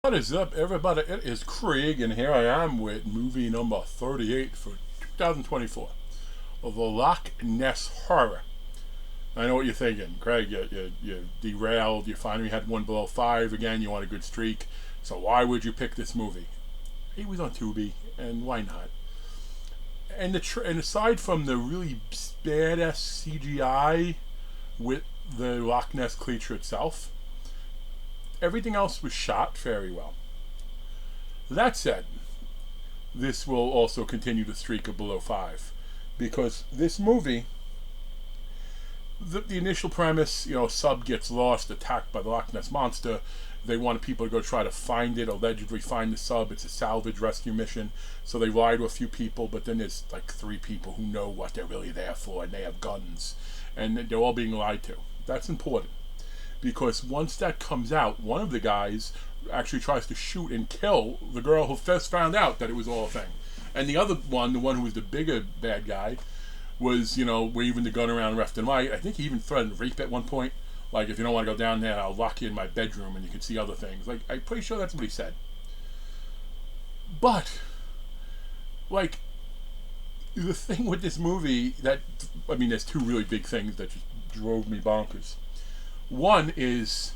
What is up, everybody? It is Craig, and here I am with movie number 38 for 2024 of the Lochness Horror. I know what you're thinking, Craig. You derailed. You finally had one below five again. You want a good streak. So why would you pick this movie? It was on Tubi, and why not? And aside from the really badass CGI with the Loch Ness creature itself, everything else was shot very well. That said, this will also continue the streak of below five, because this movie, the initial premise, sub gets lost, attacked by the Loch Ness monster. They want people to go try to find it, allegedly find the sub. It's a salvage rescue mission. So they lie to a few people, but then there's like three people who know what they're really there for, and they have guns, and they're all being lied to. That's important, because once that comes out, one of the guys actually tries to shoot and kill the girl who first found out that it was all a thing. And the other one, the one who was the bigger bad guy, was, waving the gun around left and right. I think he even threatened rape at one point. Like, if you don't want to go down there, I'll lock you in my bedroom and you can see other things. Like, I'm pretty sure that's what he said. But, like, the thing with this movie there's two really big things that just drove me bonkers. One is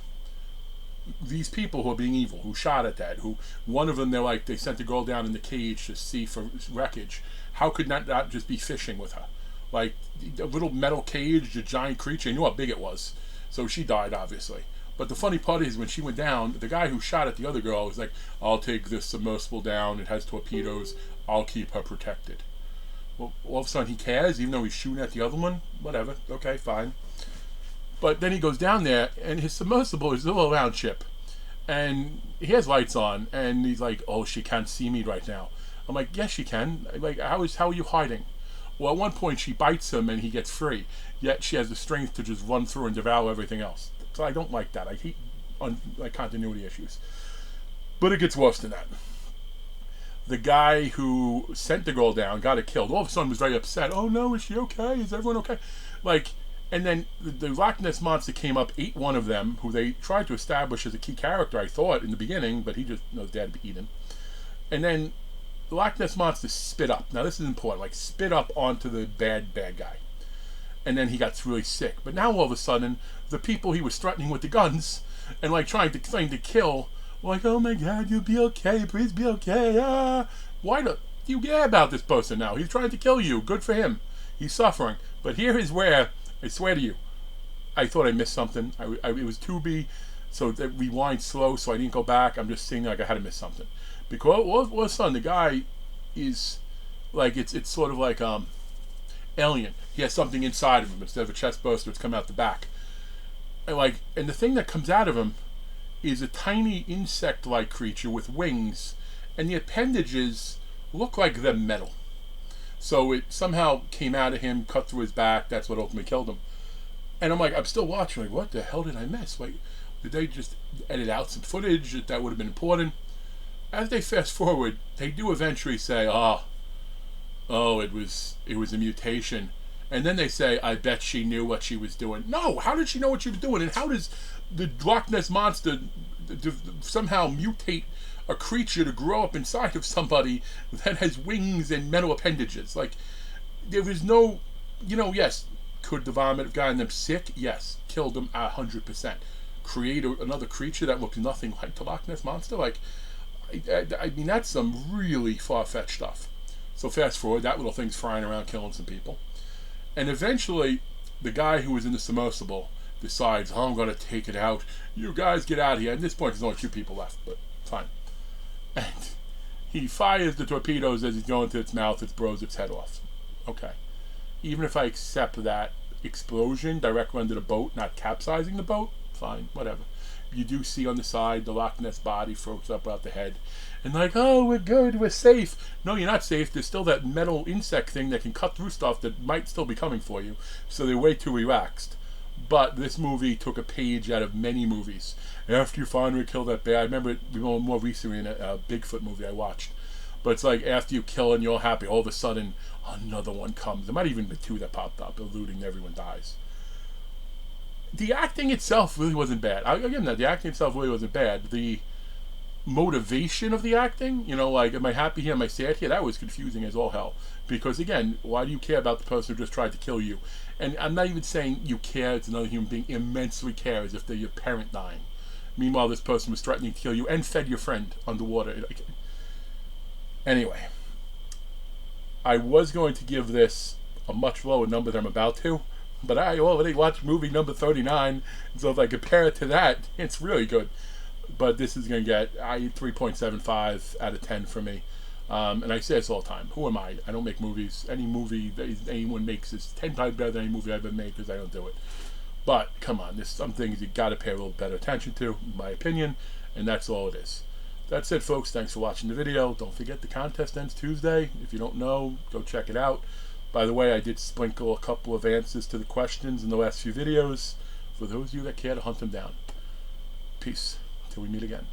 these people who are being evil, who shot at that, who, one of them, they sent the girl down in the cage to see for wreckage. How could that not just be fishing with her? Like, a little metal cage, a giant creature, you knew how big it was. So she died, obviously. But the funny part is, when she went down, the guy who shot at the other girl was like, I'll take this submersible down, it has torpedoes, I'll keep her protected. Well, all of a sudden he cares, even though he's shooting at the other one? Whatever, okay, fine. But then he goes down there, and his submersible is a little round ship. And he has lights on, and he's like, oh, she can't see me right now. I'm like, yes, she can. Like, how are you hiding? Well, at one point, she bites him, and he gets free. Yet she has the strength to just run through and devour everything else. So I don't like that. I hate continuity issues. But it gets worse than that. The guy who sent the girl down got it killed. All of a sudden was very upset. Oh no, is she okay? Is everyone okay? And then the Loch Ness monster came up, ate one of them, who they tried to establish as a key character, I thought, in the beginning, but he just knows dad to be eaten. And then the Loch Ness monster spit up. Now this is important. Spit up onto the bad guy. And then he got really sick. But now all of a sudden, the people he was threatening with the guns and trying to kill were like, oh my god, you'll be okay, please be okay. Why do you care about this person now? He's trying to kill you. Good for him. He's suffering. But here is where, I swear to you, I thought I missed something. It was Tubi, so they rewind slow, so I didn't go back. I'm just seeing like I had to miss something. Because all of a sudden, the guy is it's sort of like Alien. He has something inside of him instead of a chest burster. It's come out the back, and the thing that comes out of him is a tiny insect-like creature with wings, and the appendages look like they're metal. So it somehow came out of him, cut through his back. That's what ultimately killed him. And I'm still watching. Like, what the hell did I miss? Did they just edit out some footage that would have been important? As they fast forward, they do eventually say, it was a mutation. And then they say, I bet she knew what she was doing. No, how did she know what she was doing? And how does the Loch Ness monster somehow mutate a creature to grow up inside of somebody that has wings and metal appendages? There was no, yes, could the vomit have gotten them sick? Yes. Killed them 100%. Create another creature that looks nothing like the Loch Ness monster? I mean, that's some really far-fetched stuff. So fast forward, that little thing's flying around killing some people. And eventually, the guy who was in the submersible decides, I'm going to take it out. You guys get out of here. At this point, there's only two people left, but fine. And he fires the torpedoes as he's going to its mouth. It blows its head off. Okay. Even if I accept that explosion directly under the boat, not capsizing the boat, fine, whatever. You do see on the side the Loch Ness body floats up out the head. And oh, we're good, we're safe. No, you're not safe. There's still that metal insect thing that can cut through stuff that might still be coming for you. So they're way too relaxed. But this movie took a page out of many movies. After you finally kill that bear, I remember it more recently in a Bigfoot movie I watched. But it's like after you kill and you're happy, all of a sudden another one comes. There might even be two that popped up, alluding everyone dies. The acting itself really wasn't bad. The acting itself really wasn't bad. The motivation of the acting. You know, like, am I happy here? Am I sad here? That was confusing as all hell. Because again, why do you care about the person who just tried to kill you? And I'm not even saying you care. It's another human being immensely cares if they're your parent dying. Meanwhile, this person was threatening to kill you and fed your friend underwater. Anyway, I was going to give this a much lower number than I'm about to, but I already watched movie number 39, so if I compare it to that, it's really good. But this is going to get 3.75 out of 10 for me. And I say this all the time. Who am I? I don't make movies. Any movie that anyone makes is 10 times better than any movie I've ever made because I don't do it. But come on, there's some things you got to pay a little better attention to, in my opinion, and that's all it is. That's it, folks. Thanks for watching the video. Don't forget the contest ends Tuesday. If you don't know, go check it out. By the way, I did sprinkle a couple of answers to the questions in the last few videos for those of you that care to hunt them down. Peace. Till we meet again.